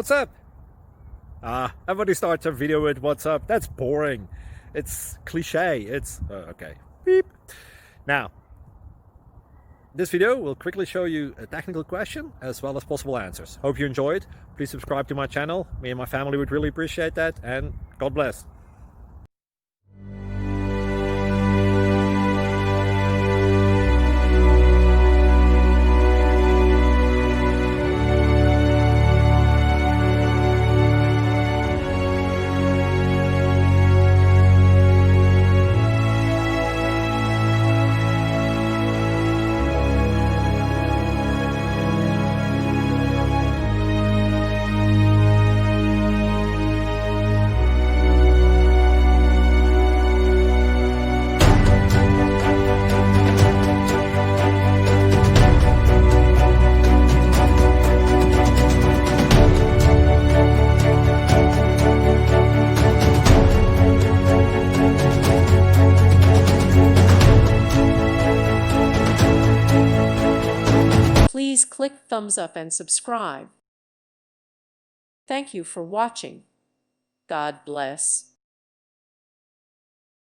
What's up? Everybody starts a video with what's up. That's boring. It's cliche. It's okay. Beep. Now, this video will quickly show you a technical question as well as possible answers. Hope you enjoyed. Please subscribe to my channel. Me and my family would really appreciate that, and God bless. Please click thumbs up and subscribe. Thank you for watching. God bless.